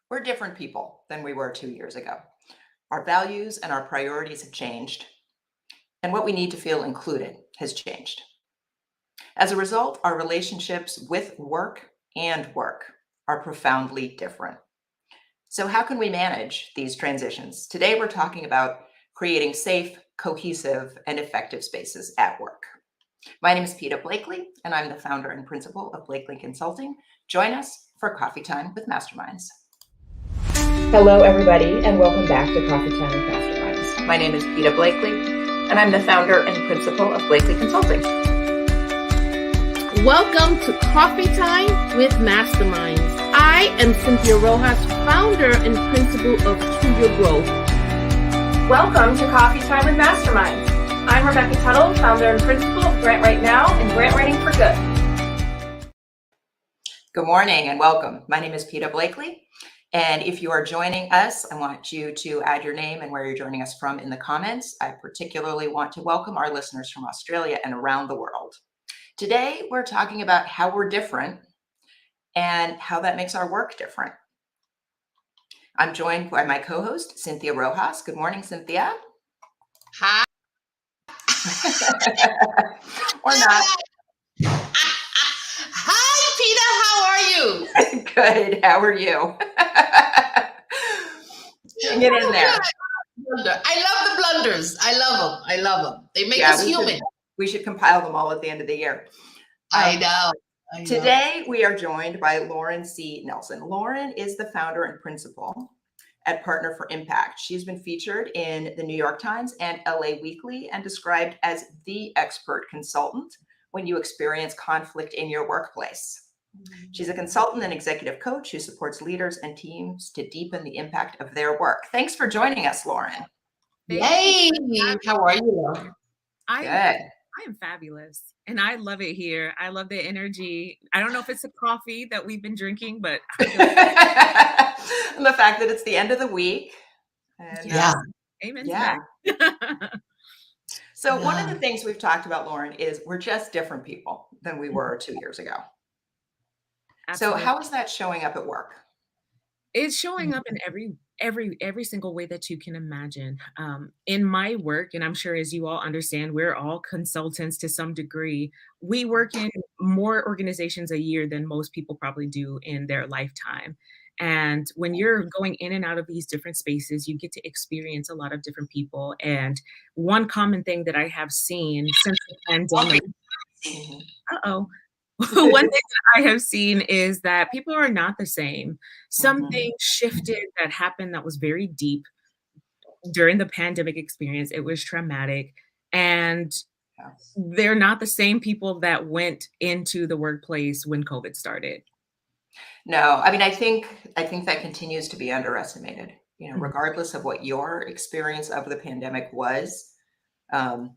We're different people than we were 2 years ago. Our values and our priorities have changed, and what we need to feel included has changed. As a result, our relationships with work are profoundly different. So, how can we manage these transitions? Today, we're talking about creating safe, cohesive, and effective spaces at work. My name is Peta Blakely, and I'm the founder and principal of Blakely Consulting. Join us for Coffee Time with Masterminds. Hello, everybody, and welcome back to Coffee Time with Masterminds. My name is Peta Blakely, and I'm the founder and principal of Blakely Consulting. Welcome to Coffee Time with Masterminds. I am Cynthia Rojas, founder and principal of To Your Growth. Welcome to Coffee Time with Masterminds. I'm Rebecca Tuttle, founder and principal of Grant Right Now and Grant Writing for Good. Good morning and welcome. My name is Peta Blakely. And if you are joining us, I want you to add your name and where you're joining us from in the comments. I particularly want to welcome our listeners from Australia and around the world. Today, we're talking about how we're different and how that makes our work different. I'm joined by my co-host, Cynthia Rojas. Good morning, Cynthia. Hi. Or not. Hi, Peta. How are you? Good. How are you? Get in there. I love the blunders. I love them. They make us human. We should compile them all at the end of the year. I know. Today, we are joined by Lauren C. Nelson. Lauren is the founder and principal at Partner for Impact. She's been featured in the New York Times and LA Weekly and described as the expert consultant when you experience conflict in your workplace. She's a consultant and executive coach who supports leaders and teams to deepen the impact of their work. Thanks for joining us, Lauren. Yay! How are you? Good. I am fabulous, and I love it here. I love the energy. I don't know if it's the coffee that we've been drinking, but and the fact that it's the end of the week. And, amen. Yeah. So one of the things we've talked about, Lauren, is we're just different people than we were 2 years ago. Absolutely. So how is that showing up at work? It's showing up in every single way that you can imagine. In my work, and I'm sure as you all understand, we're all consultants to some degree. We work in more organizations a year than most people probably do in their lifetime. And when you're going in and out of these different spaces, you get to experience a lot of different people. And one common thing that I have seen since the pandemic, one thing that I have seen is that people are not the same. Something shifted that happened that was very deep during the pandemic experience. It was traumatic. And they're not the same people that went into the workplace when COVID started. No, I mean, I think that continues to be underestimated, regardless of what your experience of the pandemic was, and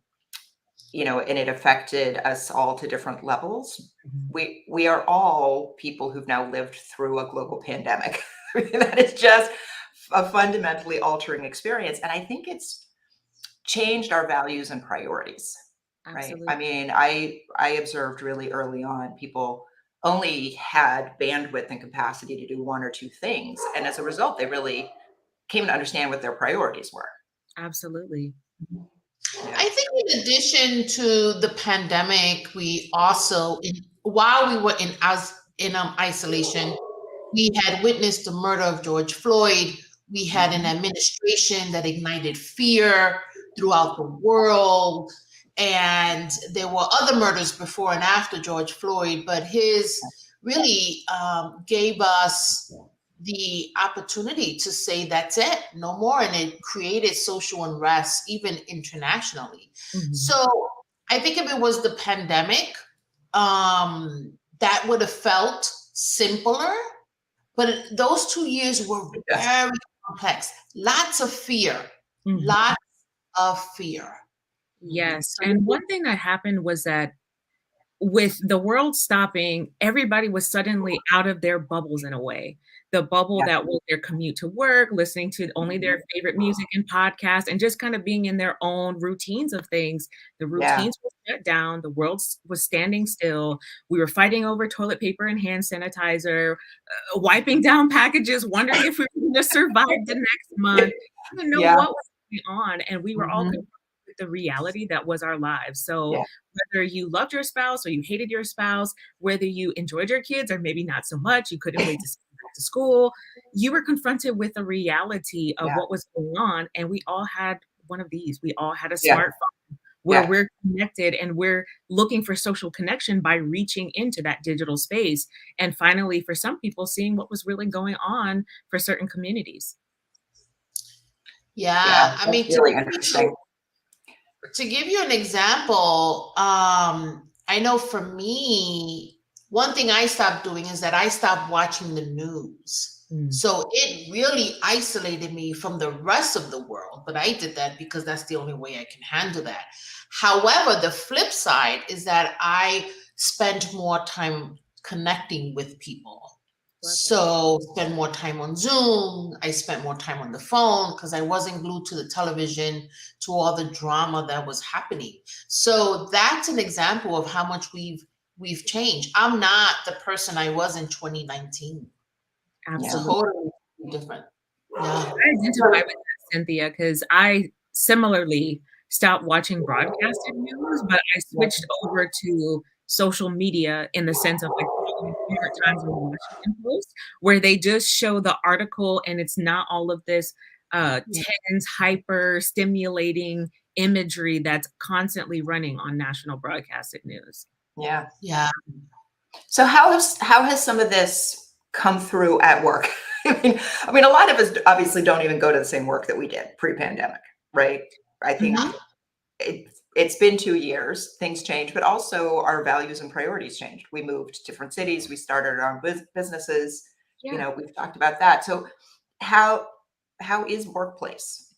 it affected us all to different levels. We are all people who've now lived through a global pandemic. That is just a fundamentally altering experience. And I think it's changed our values and priorities, Absolutely. right? I mean, I observed really early on, people only had bandwidth and capacity to do one or two things. And as a result, they really came to understand what their priorities were. Absolutely. I think in addition to the pandemic, we also, while we were in isolation, we had witnessed the murder of George Floyd. We had an administration that ignited fear throughout the world. And there were other murders before and after George Floyd, but his really gave us the opportunity to say that's it, no more. And it created social unrest, even internationally. So I think if it was the pandemic, that would have felt simpler. But those 2 years were very complex. Lots of fear. Lots of fear. Yes. And one thing that happened was that with the world stopping, everybody was suddenly out of their bubbles in a way. The bubble Yeah. that was their commute to work, listening to only their favorite music and podcasts, and just kind of being in their own routines of things. The Yeah. routines were shut down. The world was standing still. We were fighting over toilet paper and hand sanitizer, wiping down packages, wondering if we were going to survive the next month. We didn't know Yeah. what was going on, and we were all Mhm. confronted with the reality that was our lives. So Yeah. whether you loved your spouse or you hated your spouse, whether you enjoyed your kids or maybe not so much, you couldn't wait to send them back to school, you were confronted with the reality of Yeah. what was going on. And we all had one of these. We all had a Yeah. smartphone where Yeah. we're connected and we're looking for social connection by reaching into that digital space. And finally, for some people, seeing what was really going on for certain communities. Yeah, Yeah. I mean, That's really interesting. to give you an example, I know for me, one thing I stopped doing is that I stopped watching the news. Mm. So it really isolated me from the rest of the world. But I did that because that's the only way I can handle that. However, the flip side is that I spent more time connecting with people. So spend more time on Zoom. I spent more time on the phone because I wasn't glued to the television, to all the drama that was happening. So that's an example of how much we've changed. I'm not the person I was in 2019. Absolutely. Totally different. Yeah. I identify with that, Cynthia, because I similarly stopped watching broadcasted news, but I switched over to social media in the sense of like following New York Times and the Washington Post, where they just show the article and it's not all of this tense, hyper stimulating imagery that's constantly running on national broadcasted news. Yeah. Yeah. So how has some of this come through at work? I mean, a lot of us obviously don't even go to the same work that we did pre-pandemic, right? I think it's been 2 years, things change, but also our values and priorities changed. We moved to different cities, we started our own businesses, you Yeah. know, we've talked about that. So how is workplace,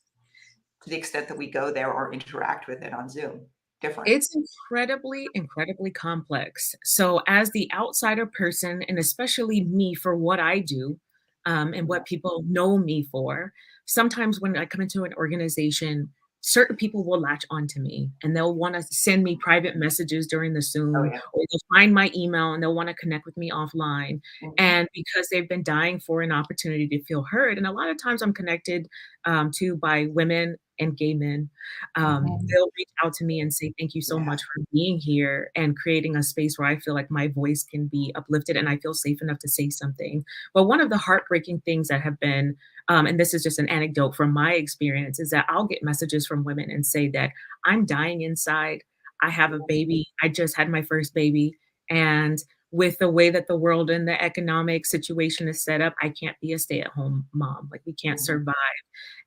to the extent that we go there or interact with it on Zoom, different? It's incredibly, incredibly complex. So, as the outsider person, and especially me for what I do, and what people know me for, sometimes when I come into an organization, certain people will latch onto me and they'll want to send me private messages during the Zoom, Oh, yeah. or they'll find my email and they'll want to connect with me offline. Mhm. And because they've been dying for an opportunity to feel heard, and a lot of times I'm connected to by women and gay men, Mhm. they'll reach out to me and say, "Thank you so Yeah. much for being here and creating a space where I feel like my voice can be uplifted and I feel safe enough to say something." But one of the heartbreaking things that have been, and this is just an anecdote from my experience, is that I'll get messages from women and say that I'm dying inside. I have a baby. I just had my first baby. And with the way that the world and the economic situation is set up, I can't be a stay-at-home mom. Like, we can't Mhm. survive.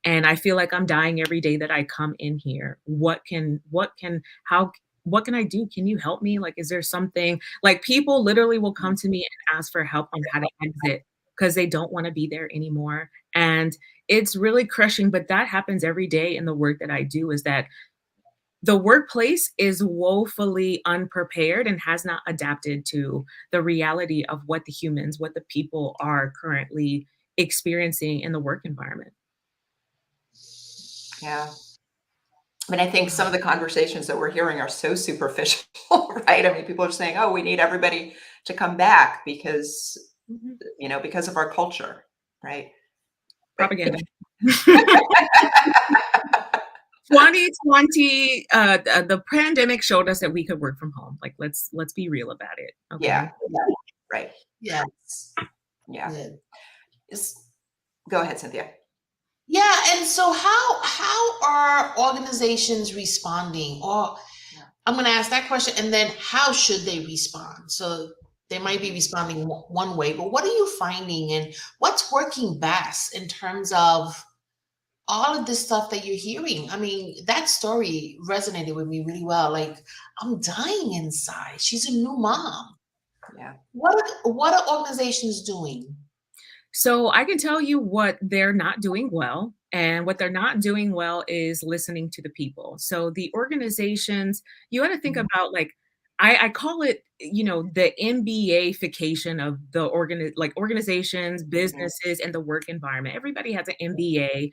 And I feel like I'm dying every day that I come in here. What can I do? Can you help me? Like, is there something, like, people literally will come to me and ask for help on how to exit because they don't want to be there anymore. And it's really crushing, but that happens every day in the work that I do, is that the workplace is woefully unprepared and has not adapted to the reality of what the people are currently experiencing in the work environment. Yeah. I mean, I think some of the conversations that we're hearing are so superficial, right? I mean, people are saying, "Oh, we need everybody to come back because, Mhm. you know, because of our culture," right? But Propaganda. 2020, the pandemic showed us that we could work from home. Like, let's be real about it. Okay. yeah, right. Yes. Yeah. Yeah. Go ahead, Cynthia. Yeah, and so how are organizations responding? Or I'm going to ask that question, and then how should they respond? So they might be responding one way, but what are you finding, and what's working best in terms of all of this stuff that you're hearing? I mean, that story resonated with me really well. Like, I'm dying inside. She's a new mom. Yeah. What are organizations doing? So I can tell you what they're not doing well. And what they're not doing well is listening to the people. So the organizations, you want to think about, like, I call it, the MBA-fication of the organizations, businesses, and the work environment. Everybody has an MBA.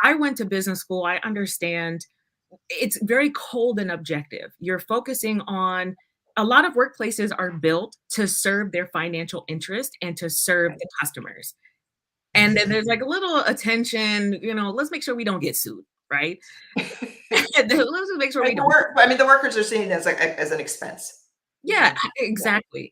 I went to business school. I understand it's very cold and objective. You're focusing on a lot of workplaces are built to serve their financial interest and to serve Right. the customers. And then there's like a little attention, let's make sure we don't get sued, right? Let's make sure we Right, don't. I mean, the workers are seen as as an expense. Yeah, Yeah. exactly.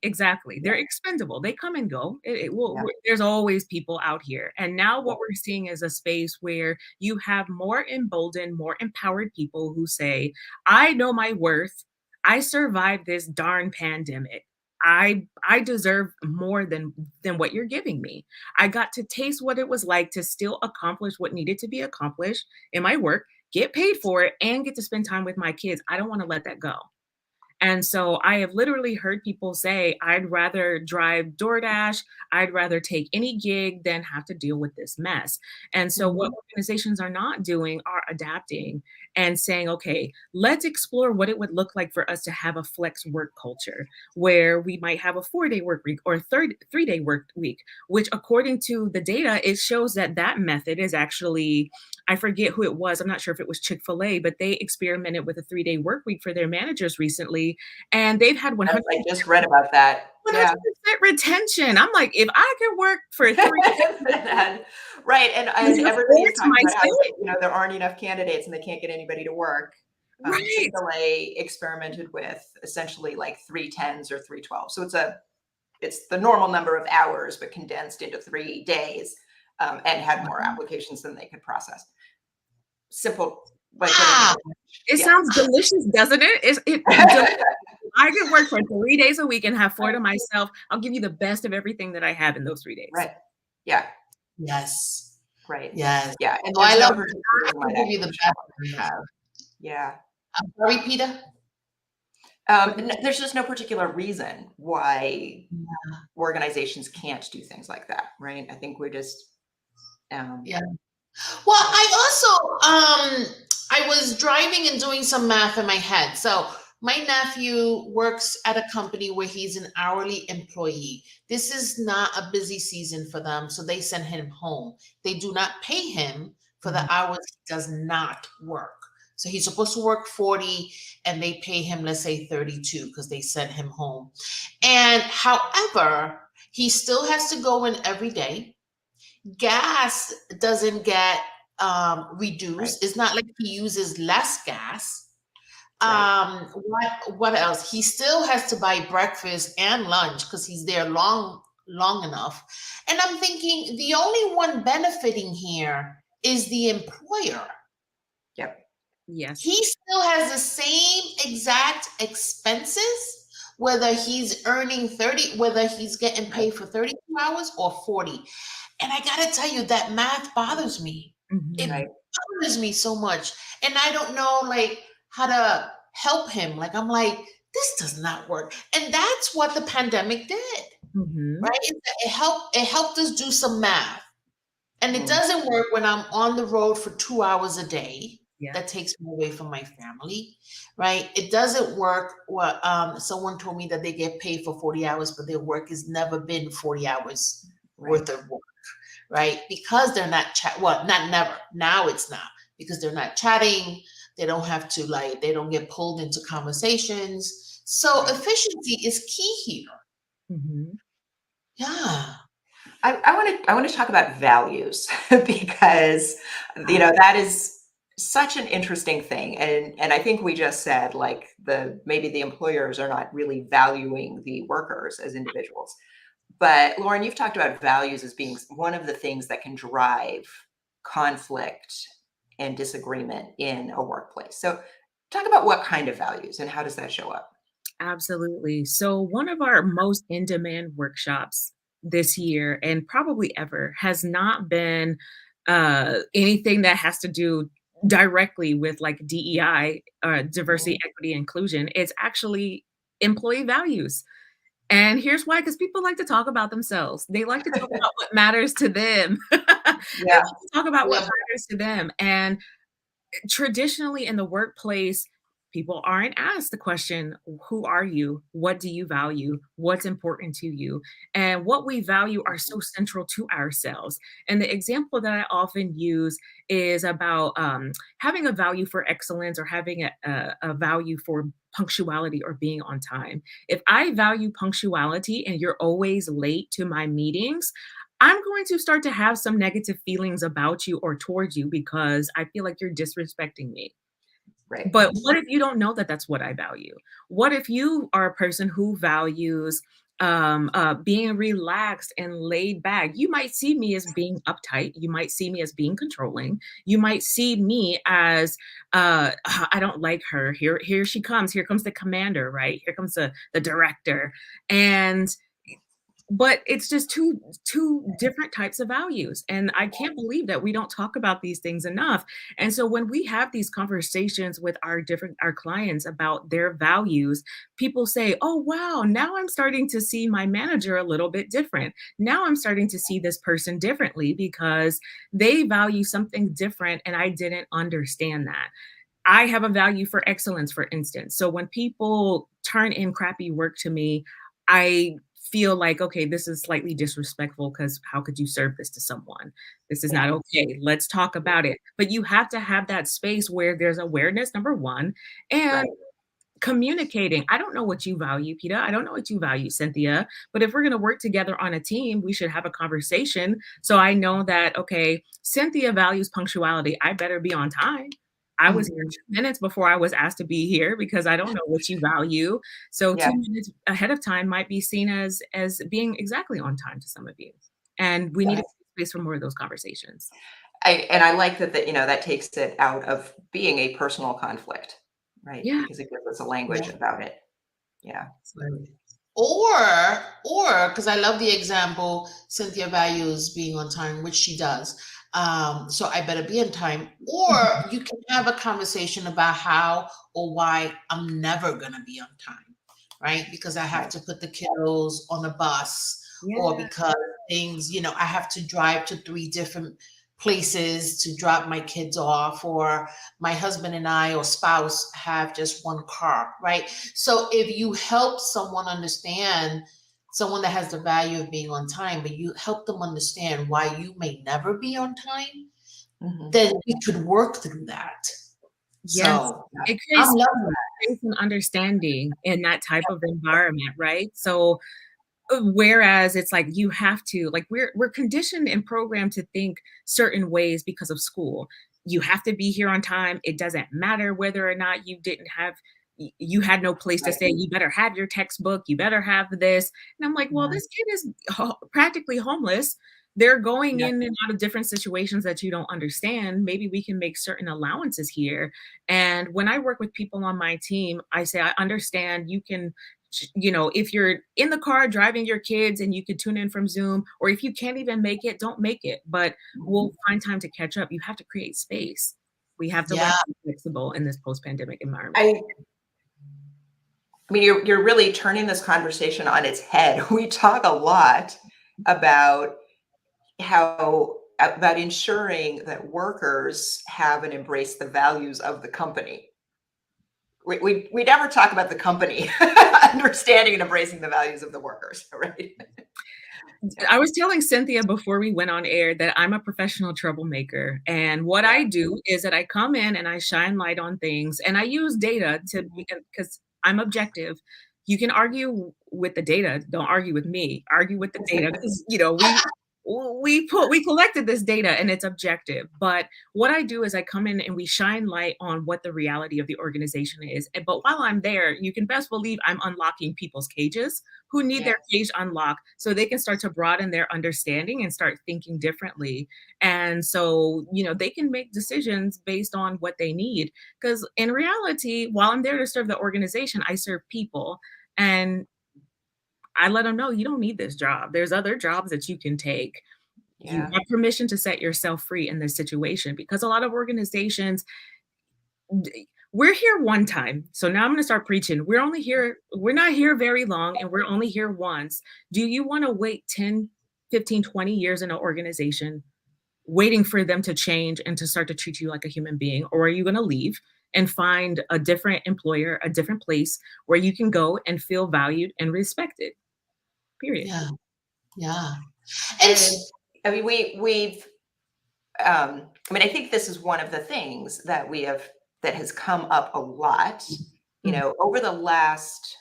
They're Yeah. expendable. They come and go. It will, Yeah. there's always people out here. And now Yeah. what we're seeing is a space where you have more emboldened, more empowered people who say, I know my worth. I survived this darn pandemic. I deserve more than what you're giving me. I got to taste what it was like to still accomplish what needed to be accomplished in my work, get paid for it, and get to spend time with my kids. I don't want to let that go. And so I have literally heard people say, I'd rather drive DoorDash, I'd rather take any gig than have to deal with this mess. And so what organizations are not doing are adapting and saying, okay, let's explore what it would look like for us to have a flex work culture where we might have a 4-day work week or a 3-day work week, which according to the data, it shows that that method is actually, I forget who it was. I'm not sure if it was Chick-fil-A, but they experimented with a 3-day work week for their managers recently, and they've had 100% I just read about that. Yeah. retention. I'm like, if I could work for 3 days, Right, and can everybody afford is to talking about how, myself, there aren't enough candidates and they can't get anybody to work. right? Chick-fil-A experimented with essentially like 3 10s or 3 12s. So it's the normal number of hours, but condensed into 3 days, and had more applications than they could process. Simple, like Wow. It yeah. sounds delicious, doesn't it? I could work for 3 days a week and have 4 to myself. I'll give you the best of everything that I have in those 3 days. Right. Yeah. Yes. Right. Yes. Yeah. And Oh, I there's no love particular I reason why can that give you the should best happen. I have. Yeah. I'm sorry, Peter. There's just no particular reason why organizations can't do things like that, right? I think we're just, Yeah. Well, I was driving and doing some math in my head. So my nephew works at a company where he's an hourly employee. This is not a busy season for them, so they send him home. They do not pay him for the hours he does not work. So he's supposed to work 40 and they pay him, let's say 32 because they send him home. And however, he still has to go in every day. Gas doesn't get reduced. Right. It's not like he uses less gas. Right. What else? He still has to buy breakfast and lunch because he's there long enough. And I'm thinking the only one benefiting here is the employer. Yep. Yes. He still has the same exact expenses, whether he's earning 30, whether he's getting paid for 32 hours or 40. And I gotta tell you, that math bothers me. It Right. bothers me so much. And I don't know like how to help him. Like I'm like, this does not work. And that's what the pandemic did, right? It helped us do some math. And it doesn't work when I'm on the road for 2 hours a day. Yeah. That takes me away from my family, right? It doesn't work. Someone told me that they get paid for 40 hours, but their work has never been 40 hours worth of work, right? Because they're not not never. Now it's not because they're not chatting. They don't have to they don't get pulled into conversations. So efficiency is key here. Yeah. I want to talk about values because that is such an interesting thing, and I think we just said maybe the employers are not really valuing the workers as individuals, but Lauren, you've talked about values as being one of the things that can drive conflict and disagreement in a workplace. So talk about what kind of values and how does that show up? Absolutely. So one of our most in-demand workshops this year and probably ever has not been anything that has to do directly with DEI, diversity, equity, inclusion. It's actually employee values. And here's why, because people like to talk about themselves. They like to talk about what matters to them. They like to talk about what matters to them. And traditionally in the workplace, People aren't asked the question, who are you? What do you value? What's important to you? And what we value are so central to ourselves. And the example that I often use is about having a value for excellence or having a value for punctuality or being on time. If I value punctuality and you're always late to my meetings, I'm going to start to have some negative feelings about you or towards you because I feel like you're disrespecting me. Right. But what if you don't know that that's what I value? What if you are a person who values being relaxed and laid back? You might see me as being uptight. You might see me as being controlling. You might see me as I don't like her. Here she comes. Here comes the commander, right? Here comes the director. And but it's just two different types of values, and I can't believe that we don't talk about these things enough. And so when we have these conversations with our clients about their values, people say, oh wow, now I'm starting to see my manager a little bit different. Now I'm starting to see this person differently because they value something different and I didn't understand that. I have a value for excellence, for instance. So when people turn in crappy work to me, I feel like, okay, this is slightly disrespectful because how could you serve this to someone? This is not okay. Let's talk about it. But you have to have that space where there's awareness, number one, and Right. communicating. I don't know what you value, Peter. I don't know what you value, Cynthia. But if we're going to work together on a team, we should have a conversation. So I know that, okay, Cynthia values punctuality. I better be on time. I was here Mhm. 2 minutes before I was asked to be here because I don't know what you value. So Yeah. 2 minutes ahead of time might be seen as being exactly on time to some of you. And we need to Yes. create space for more of those conversations. I like that, that takes it out of being a personal conflict, right? Yeah. Because it gives us a language about it. Yeah. Or because I love the example, Cynthia values being on time, which she does. So I better be on time. Or you can have a conversation about how or why I'm never gonna be on time, right? Because I have Right. to put the kiddos on a bus, or Yeah. because things, I have to drive to 3 different places to drop my kids off, or my husband and I or spouse have just one car, right? So if you help someone understand, someone that has the value of being on time, but you help them understand why you may never be on time, Mhm. then we could work through that. Yes. So Yeah. It I'm creates loving that. space and understanding in that type of environment, right? So whereas it's like you have to like we're conditioned and programmed to think certain ways because of school. You have to be here on time. It doesn't matter whether or not you didn't have you had no place to Right. stay. You better have your textbook. You better have this. And I'm like, well, Mhm. this kid is practically homeless. They're going Yeah. in and out of different situations that you don't understand. Maybe we can make certain allowances here. And when I work with people on my team, I say, I understand you can if you're in the car driving your kids and you could tune in from Zoom, or if you can't even make it, don't make it. But we'll Mhm. find time to catch up. You have to create space. We have to learn Yeah. to be flexible in this post-pandemic environment. I I mean, you're really turning this conversation on its head. We talk a lot about about ensuring that workers have and embrace the values of the company. We never talk about the company understanding and embracing the values of the workers, right? I was telling Cynthia before we went on air that I'm a professional troublemaker. And what Yeah. I do is that I come in and I shine light on things and I use data to because I'm objective. You can argue with the data, don't argue with me. Argue with the data because we collected this data and it's objective. But what I do is I come in and we shine light on what the reality of the organization is. But while I'm there, you can best believe I'm unlocking people's cages who need Yeah. their cage unlocked so they can start to broaden their understanding and start thinking differently. And so, they can make decisions based on what they need. Because in reality, while I'm there to serve the organization, I serve people. And I let them know you don't need this job. There's other jobs that you can take. You Yeah. have permission to set yourself free in this situation because a lot of organizations we're here one time. So now I'm going to start preaching. We're not here very long and we're only here once. Do you want to wait 10, 15, 20 years in an organization waiting for them to change and to start to treat you like a human being? Or are you going to leave and find a different employer, a different place where you can go and feel valued and respected. Period. Yeah. Yeah. And And I mean, I think this is one of the things that that has come up a lot, over the last,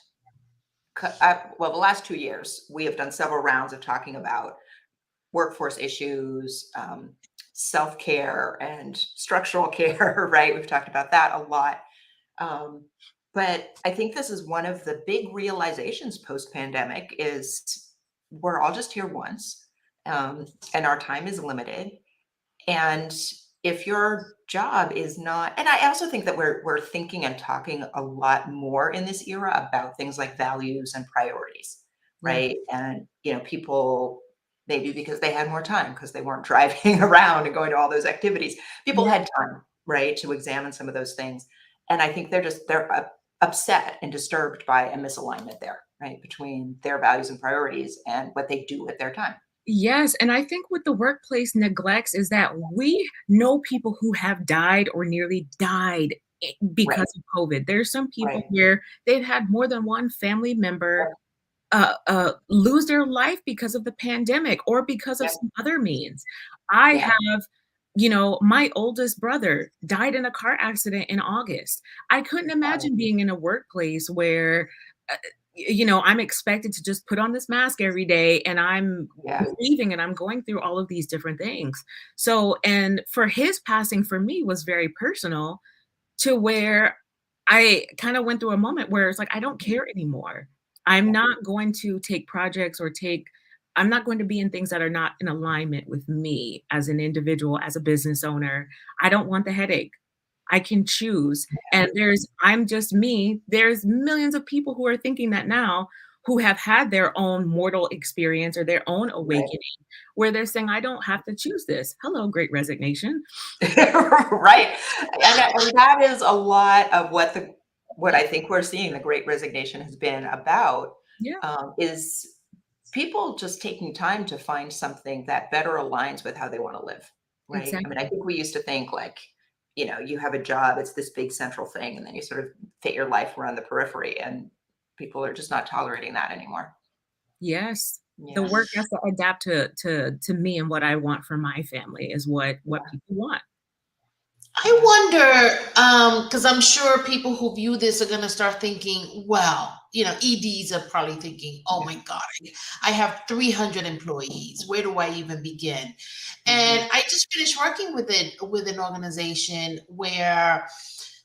the last 2 years, we have done several rounds of talking about workforce issues, self-care and structural care, right? We've talked about that a lot. But I think this is one of the big realizations post-pandemic is we're all just here once, and our time is limited. And if your job is not, and I also think that we're thinking and talking a lot more in this era about things like values and priorities, right? And people, maybe because they had more time because they weren't driving around and going to all those activities, people had time, right, to examine some of those things. And I think they're upset and disturbed by a misalignment there, right, between their values and priorities and what they do with their time. Yes, and I think what the workplace neglects is that we know people who have died or nearly died Right, because of COVID. There's some people right. where they've had more than one family member lose their life because of the pandemic or because of Yep. some other means. I Yeah. have, my oldest brother died in a car accident in August. I couldn't imagine being in a workplace where, uh, I'm expected to just put on this mask every day and I'm Yeah. grieving and I'm going through all of these different things. So, and for his passing for me was very personal to where I kind of went through a moment where it's like, I don't care anymore. I'm not going to take projects I'm not going to be in things that are not in alignment with me as an individual, as a business owner. I don't want the headache. I can choose. And I'm just me. There's millions of people who are thinking that now who have had their own mortal experience or their own Right. awakening where they're saying, I don't have to choose this. Hello, great resignation. Right. And that is a lot of what I think we're seeing the Great Resignation has been about, Yeah, is people just taking time to find something that better aligns with how they want to live, right? I mean, I exactly. think we used to think like, you have a job, it's this big central thing, and then you sort of fit your life around the periphery, and people are just not tolerating that anymore. Yes. The Yeah. work has to adapt to me and what I want for my family is what Yeah. people want. I wonder, because I'm sure people who view this are going to start thinking, well, EDs are probably thinking, oh my God, I have 300 employees. Where do I even begin? And I just finished working with an organization where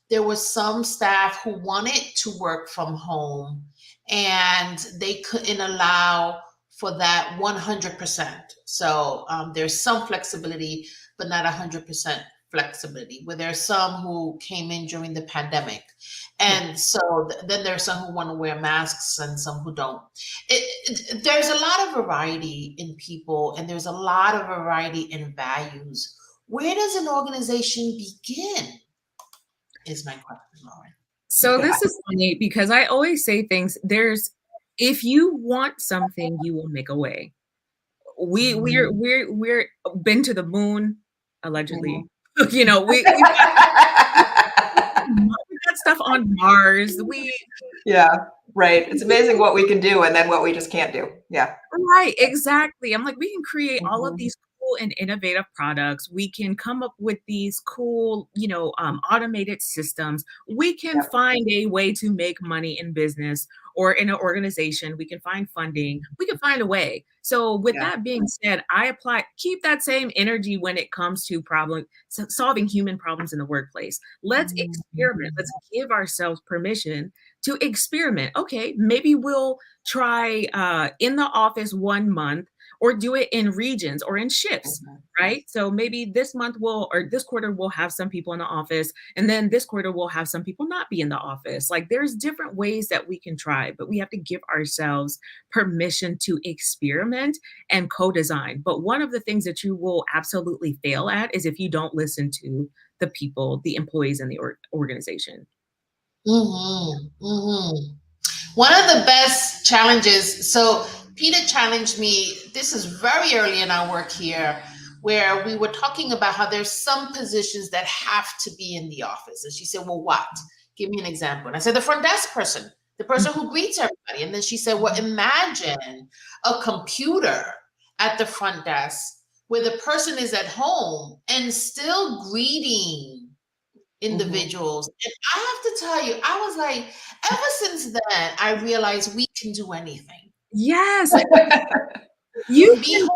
there was some staff who wanted to work from home and they couldn't allow for that 100%. So there's some flexibility, but not 100% flexibility, where there's some who came in during the pandemic. And so then there's some who want to wear masks and some who don't. There's a lot of variety in people and there's a lot of variety in values. Where does an organization begin? Is my question, Lauren. So Yeah. this is funny because I always say things, if you want something, you will make a way. We're been to the moon, allegedly. We've got stuff on Mars. Yeah, right. It's amazing what we can do and then what we just can't do. Yeah. Right, exactly. I'm like, we can create all of Mhm. these cool and innovative products. We can come up with these cool, automated systems. We can Yep. find a way to make money in business or in an organization. We can find funding. We can find a way. So with Yeah. that being said, keep that same energy when it comes to solving human problems in the workplace. Let's experiment. Let's give ourselves permission to experiment. Okay, maybe we'll try in the office 1 month or do it in regions or in shifts, Mhm. right? So maybe this quarter we'll have some people in the office and then this quarter we'll have some people not be in the office. Like there's different ways that we can try, but we have to give ourselves permission to experiment and co-design. But one of the things that you will absolutely fail at is if you don't listen to the people, the employees in the organization. One of the best challenges. So Peter challenged me. This is very early in our work here, where we were talking about how there's some positions that have to be in the office. And she said, well, what? Give me an example. And I said, the front desk person, the person who greets everybody. And then she said, well, imagine a computer at the front desk where the person is at home and still greeting individuals. And I have to tell you, I was like, ever since then, I realized we can do anything. Yes. You Be can, home.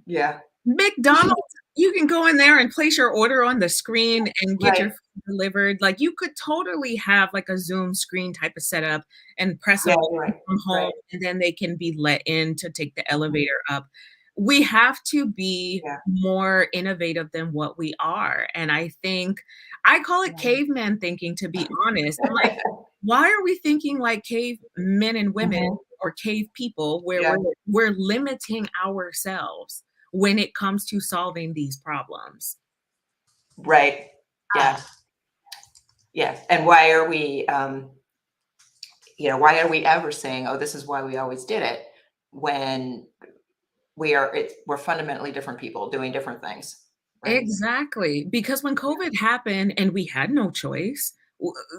Yeah. McDonald's, you can go in there and place your order on the screen and get your Right. food delivered. Like you could totally have like a Zoom screen type of setup and press a Yeah, button right. from home, Right. and then they can be let in to take the elevator up. We have to be Yeah. more innovative than what we are. And I think I call it Yeah. caveman thinking, to be honest. I'm like, why are we thinking like cave men and women Mhm. or cave people where Yeah. we're limiting ourselves when it comes to solving these problems? Right. Yeah. Yeah. And why are we, why are we ever saying, oh, this is why we always did it, when we're fundamentally different people doing different things, right? Exactly. Because when COVID happened and we had no choice,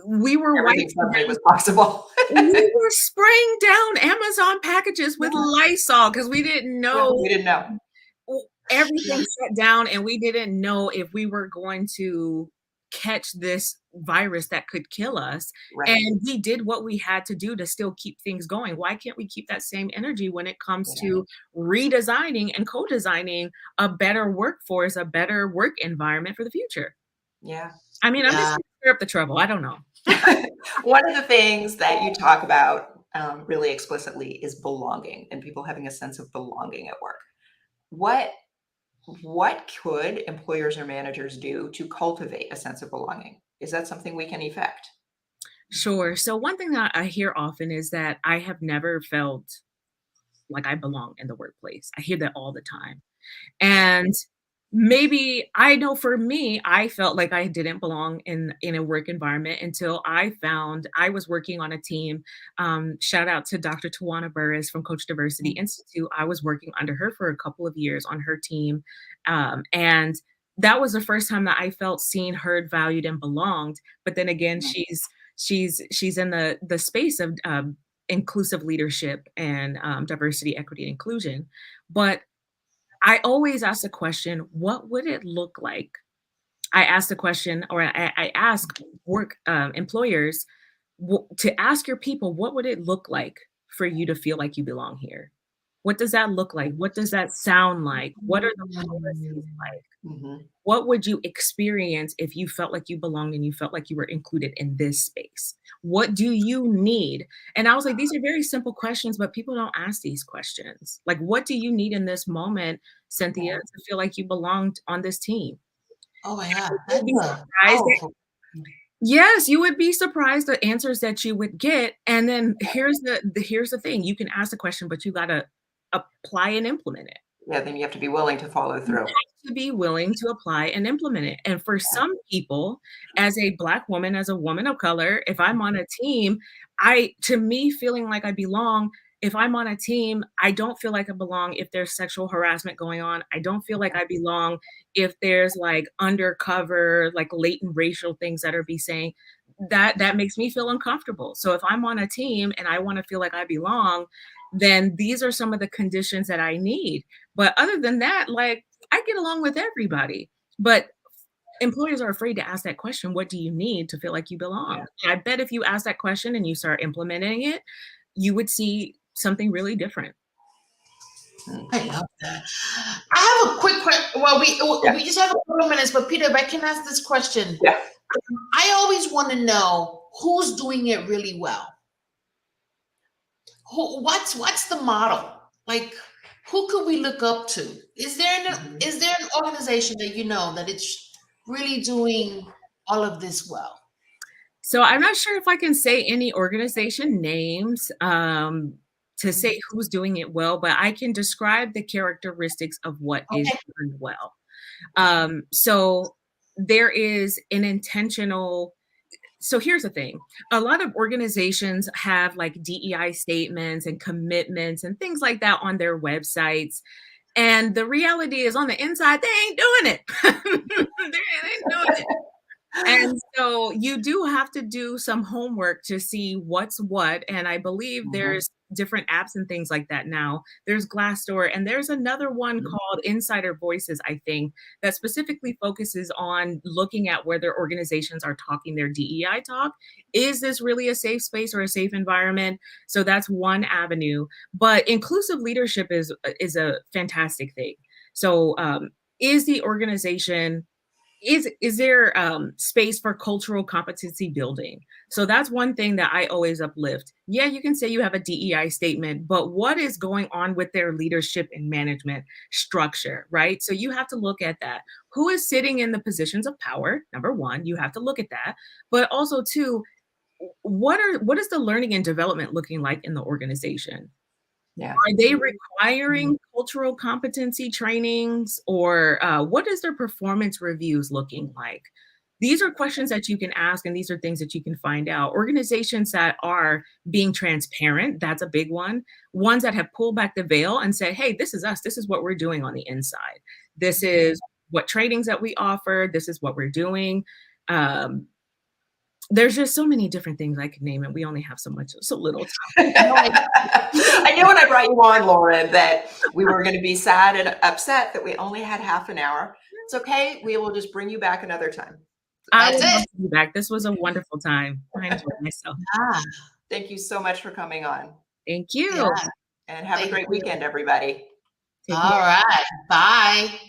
we were Everything wiping suddenly was possible. we were spraying down Amazon packages with Lysol because we didn't Yeah, know. we didn't know. Everything shut down and we didn't know if we were going to catch this virus that could kill us. Right. And we did what we had to do to still keep things going. Why can't we keep that same energy when it comes Yeah. to redesigning and co-designing a better workforce, a better work environment for the future? Yeah. I mean, I'm just Yeah. gonna stir up the trouble. I don't know. One of the things that you talk about really explicitly is belonging and people having a sense of belonging at work. What could employers or managers do to cultivate a sense of belonging? Is that something we can effect? Sure. So one thing that I hear often is that I have never felt like I belong in the workplace. I hear that all the time. And maybe I know for me, I felt like I didn't belong in a work environment until I found I was working on a team. Shout out to Dr. Tawana Burris from Coach Diversity Institute. I was working under her for a couple of years on her team. And that was the first time that I felt seen, heard, valued, and belonged. But then again, she's in the space of inclusive leadership and diversity, equity, and inclusion. But I always ask the question, what would it look like? I ask the question, or I ask work employers to ask your people, what would it look like for you to feel like you belong here? What does that look like? What does that sound like? What are the policies like? Mhm. What would you experience if you felt like you belonged and you felt like you were included in this space? What do you need? And I was like, these are very simple questions, but people don't ask these questions. Like, what do you need in this moment, Cynthia, to feel like you belonged on this team? Oh my God. You'd be That's surprised that- powerful. yes, you would be surprised the answers that you would get. And then here's the thing: you can ask the question, but you gotta apply and implement it. Yeah, then you have to be willing to follow through. To be willing to apply and implement it. And for some people, as a Black woman, as a woman of color, if I'm on a team, to me, feeling like I belong, if I'm on a team, I don't feel like I belong if there's sexual harassment going on. I don't feel like I belong if there's like undercover, like latent racial things that are be saying. That makes me feel uncomfortable. So if I'm on a team and I want to feel like I belong, then these are some of the conditions that I need. But other than that, like I get along with everybody. But employers are afraid to ask that question, what do you need to feel like you belong? And I bet if you ask that question and you start implementing it, you would see something really different. I love that. I have a quick question. Well, we just have a couple of minutes, but Peter, if I can ask this question. Yeah. I always want to know who's doing it really well. What's the model? Like, who could we look up to? Is there an organization that you know that it's really doing all of this well? So I'm not sure if I can say any organization names to say who's doing it well, but I can describe the characteristics of what is done well. So there is an intentional. So here's the thing. A lot of organizations have like DEI statements and commitments and things like that on their websites. And the reality is on the inside, they ain't doing it. They ain't doing it. And so you do have to do some homework to see what's what. And I believe there's different apps and things like that now. There's Glassdoor, and there's another one called Insider Voices, I think, that specifically focuses on looking at whether organizations are talking their DEI talk. Is this really a safe space or a safe environment? So that's one avenue. But inclusive leadership is a fantastic thing. So is the organization is there space for cultural competency building? So that's one thing that I always uplift. Yeah, you can say you have a DEI statement, but what is going on with their leadership and management structure, right? So you have to look at that. Who is sitting in the positions of power? Number one, you have to look at that. But also, two, what is the learning and development looking like in the organization? Yeah. Are they requiring cultural competency trainings, or what is their performance reviews looking like? These are questions that you can ask, and these are things that you can find out. Organizations that are being transparent, that's a big one. Ones that have pulled back the veil and said, hey, this is us. This is what we're doing on the inside. This is what trainings that we offer. This is what we're doing. There's just so many different things I could name, and we only have so little time. I knew when I brought you on, Lauren, that we were going to be sad and upset that we only had half an hour. It's okay. We will just bring you back another time. I That's would love it. to be back. This was a wonderful time. I enjoyed myself. Ah, Thank you so much for coming on, Thank you. yeah. and have a Thank great you. weekend, everybody. Take All care. right. Bye.